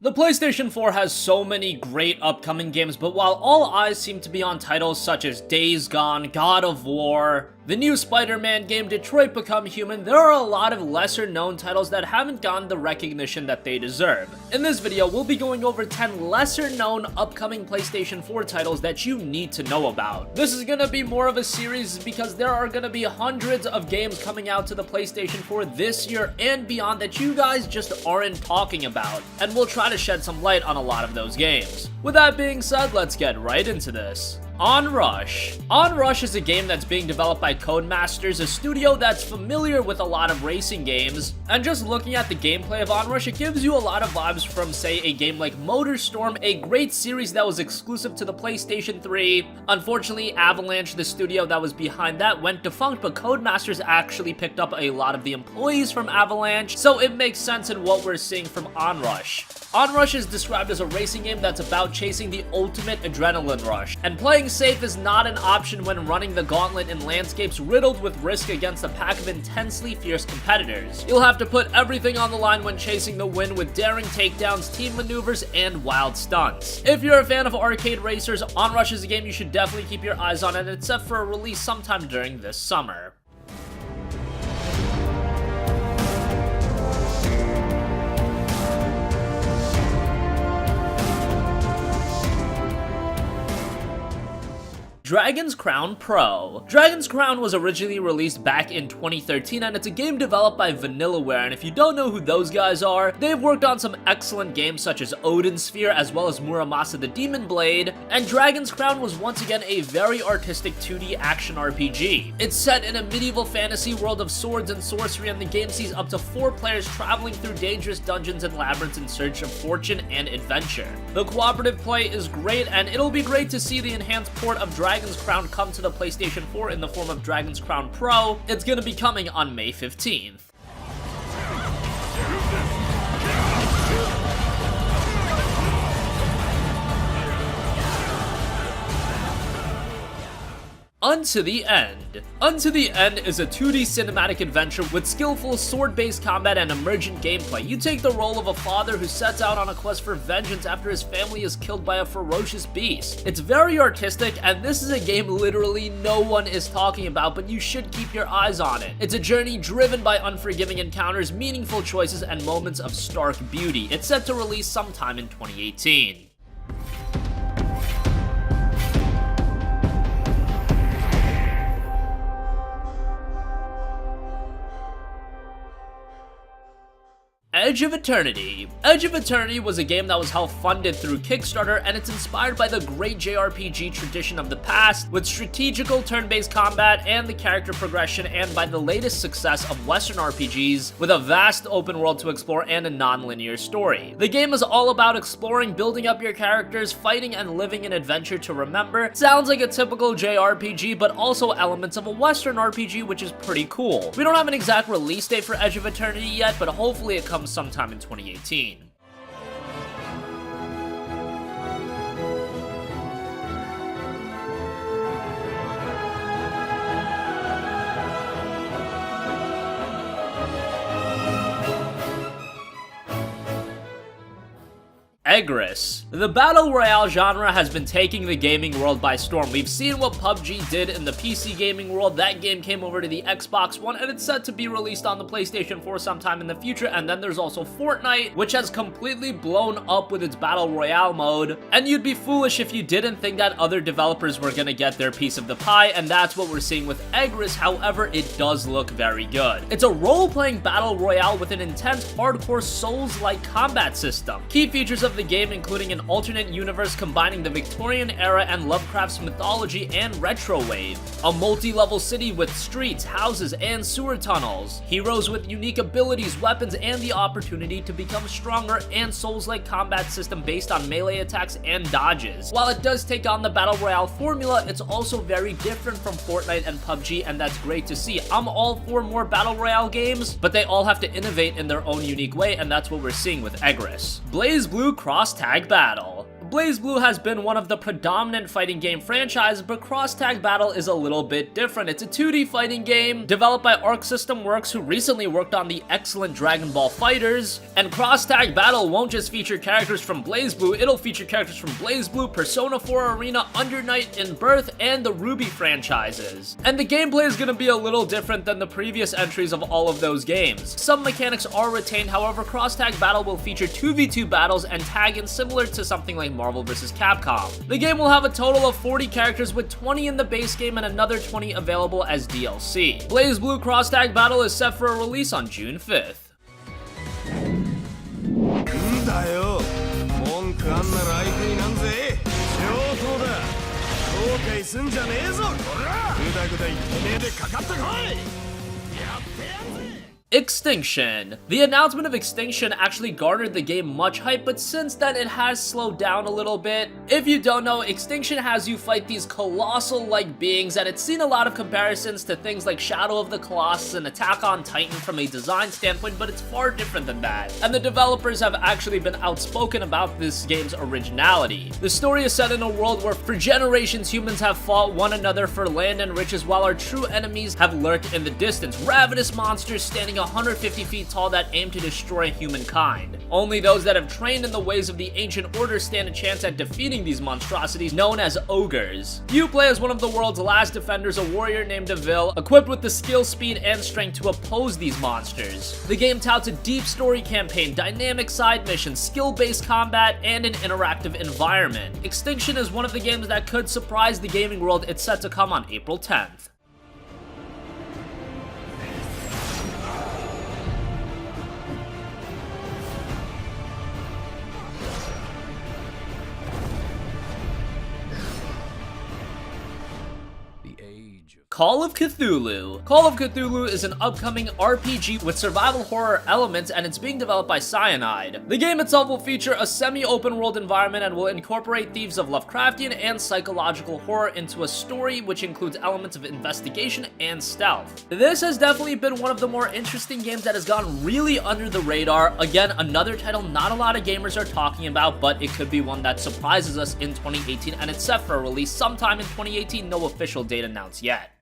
The PlayStation 4 has so many great upcoming games, but while all eyes seem to be on titles such as Days Gone, God of War, the new Spider-Man game, Detroit Become Human, there are a lot of lesser-known titles that haven't gotten the recognition that they deserve. In this video, we'll be going over 10 lesser-known upcoming PlayStation 4 titles that you need to know about. This is gonna be more of a series because there are gonna be hundreds of games coming out to the PlayStation 4 this year and beyond that you guys just aren't talking about, and we'll try to shed some light on a lot of those games. With that being said, let's get right into this. Onrush. Onrush is a game that's being developed by Codemasters, a studio that's familiar with a lot of racing games, and just looking at the gameplay of Onrush, it gives you a lot of vibes from, say, a game like MotorStorm, a great series that was exclusive to the PlayStation 3. Unfortunately, Avalanche, the studio that was behind that, went defunct, but Codemasters actually picked up a lot of the employees from Avalanche, so it makes sense in what we're seeing from Onrush. Onrush is described as a racing game that's about chasing the ultimate adrenaline rush, and playing safe is not an option when running the gauntlet in landscapes riddled with risk against a pack of intensely fierce competitors. You'll have to put everything on the line when chasing the win with daring takedowns, team maneuvers, and wild stunts. If you're a fan of arcade racers, Onrush is a game you should definitely keep your eyes on, and it's set for a release sometime during this summer. Dragon's Crown Pro. Dragon's Crown was originally released back in 2013, and it's a game developed by VanillaWare, and if you don't know who those guys are, they've worked on some excellent games such as Odin Sphere as well as Muramasa the Demon Blade, and Dragon's Crown was once again a very artistic 2D action RPG. It's set in a medieval fantasy world of swords and sorcery, and the game sees up to 4 players traveling through dangerous dungeons and labyrinths in search of fortune and adventure. The cooperative play is great, and it'll be great to see the enhanced port of Dragon's Crown come to the PlayStation 4 in the form of Dragon's Crown Pro. It's gonna be coming on May 15th. Unto the End. Unto the End is a 2D cinematic adventure with skillful sword-based combat and emergent gameplay. You take the role of a father who sets out on a quest for vengeance after his family is killed by a ferocious beast. It's very artistic, and this is a game literally no one is talking about, but you should keep your eyes on it. It's a journey driven by unforgiving encounters, meaningful choices, and moments of stark beauty. It's set to release sometime in 2018. Edge of Eternity. Edge of Eternity was a game that was funded through Kickstarter, and it's inspired by the great JRPG tradition of the past, with strategical turn-based combat and the character progression, and by the latest success of Western RPGs, with a vast open world to explore and a non-linear story. The game is all about exploring, building up your characters, fighting, and living an adventure to remember. Sounds like a typical JRPG, but also elements of a Western RPG, which is pretty cool. We don't have an exact release date for Edge of Eternity yet, but hopefully it comes sometime in 2018. Egris. The Battle Royale genre has been taking the gaming world by storm. We've seen what PUBG did in the PC gaming world. That game came over to the Xbox One, and it's set to be released on the PlayStation 4 sometime in the future. And then there's also Fortnite, which has completely blown up with its Battle Royale mode. And you'd be foolish if you didn't think that other developers were gonna get their piece of the pie, and that's what we're seeing with Egris. However, it does look very good. It's a role-playing Battle Royale with an intense, hardcore, Souls-like combat system. Key features of the game including an alternate universe combining the Victorian era and Lovecraft's mythology and retro wave, a multi-level city with streets, houses, and sewer tunnels, heroes with unique abilities, weapons, and the opportunity to become stronger, and Souls-like combat system based on melee attacks and dodges. While it does take on the Battle Royale formula, it's also very different from Fortnite and PUBG, and that's great to see. I'm all for more Battle Royale games, but they all have to innovate in their own unique way, and that's what we're seeing with Egris. BlazBlue Cross Tag Battle. BlazBlue has been one of the predominant fighting game franchises, but Cross Tag Battle is a little bit different. It's a 2D fighting game developed by Arc System Works, who recently worked on the excellent Dragon Ball FighterZ, and Cross Tag Battle won't just feature characters from BlazBlue, it'll feature characters from BlazBlue, Persona 4 Arena, Under Night in Birth, and the Ruby franchises. And the gameplay is going to be a little different than the previous entries of all of those games. Some mechanics are retained, however, Cross Tag Battle will feature 2v2 battles and tag-ins similar to something like Marvel vs. Capcom. The game will have a total of 40 characters, with 20 in the base game and another 20 available as DLC. BlazBlue Cross Tag Battle is set for a release on June 5th. んだよ文句あんなら相手になんぜ上等だ後悔すんじゃねえぞこらグダグダ言ってねえでかかってこいやってやんぜ Extinction. The announcement of Extinction actually garnered the game much hype, but since then it has slowed down a little bit. If you don't know, Extinction has you fight these colossal-like beings, and it's seen a lot of comparisons to things like Shadow of the Colossus and Attack on Titan from a design standpoint, but it's far different than that. And the developers have actually been outspoken about this game's originality. The story is set in a world where for generations humans have fought one another for land and riches, while our true enemies have lurked in the distance, ravenous monsters standing 150 feet tall that aim to destroy humankind. Only those that have trained in the ways of the ancient order stand a chance at defeating these monstrosities, known as ogres. You play as one of the world's last defenders, a warrior named Deville, equipped with the skill, speed, and strength to oppose these monsters. The game touts a deep story campaign, dynamic side missions, skill-based combat, and an interactive environment. Extinction is one of the games that could surprise the gaming world. It's set to come on April 10th. Call of Cthulhu. Call of Cthulhu is an upcoming RPG with survival horror elements, and it's being developed by Cyanide. The game itself will feature a semi-open world environment and will incorporate themes of Lovecraftian and psychological horror into a story which includes elements of investigation and stealth. This has definitely been one of the more interesting games that has gone really under the radar. Again, another title not a lot of gamers are talking about, but it could be one that surprises us in 2018, and it's set for a release sometime in 2018, no official date announced yet.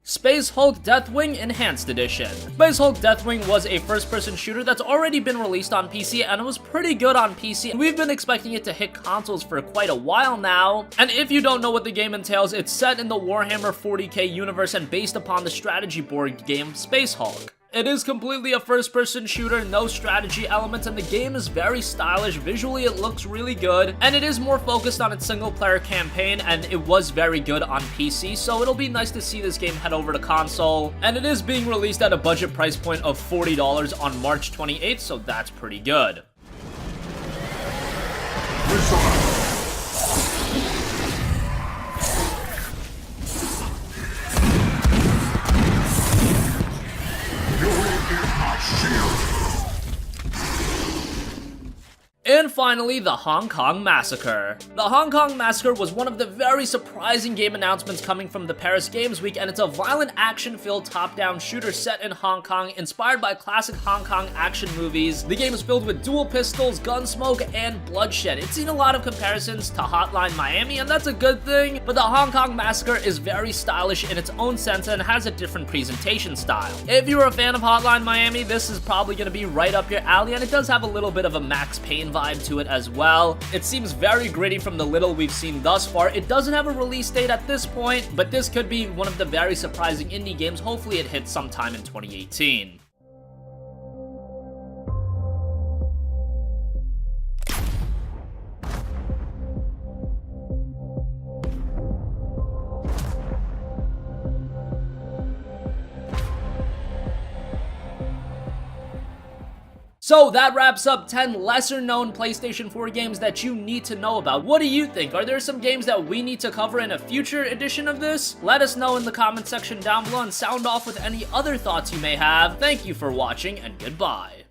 Space Hulk Deathwing Enhanced Edition. Space Hulk Deathwing was a first-person shooter that's already been released on PC, and it was pretty good on PC. We've been expecting it to hit consoles for quite a while now, and if you don't know what the game entails, it's set in the Warhammer 40k universe and based upon the strategy board game Space Hulk. It is completely a first-person shooter, no strategy elements, and the game is very stylish. Visually, it looks really good, and it is more focused on its single-player campaign, and it was very good on PC, so it'll be nice to see this game head over to console. And it is being released at a budget price point of $40 on March 28th, so that's pretty good. And finally, the Hong Kong Massacre. The Hong Kong Massacre was one of the very surprising game announcements coming from the Paris Games Week, and it's a violent action-filled top-down shooter set in Hong Kong, inspired by classic Hong Kong action movies. The game is filled with dual pistols, gun smoke, and bloodshed. It's seen a lot of comparisons to Hotline Miami, and that's a good thing, but the Hong Kong Massacre is very stylish in its own sense and has a different presentation style. If you're a fan of Hotline Miami, this is probably going to be right up your alley, and it does have a little bit of a Max Payne vibe to it as well. It seems very gritty from the little we've seen thus far. It doesn't have a release date at this point, but this could be one of the very surprising indie games. Hopefully it hits sometime in 2018. So that wraps up 10 lesser known PlayStation 4 games that you need to know about. What do you think? Are there some games that we need to cover in a future edition of this? Let us know in the comment section down below and sound off with any other thoughts you may have. Thank you for watching, and goodbye.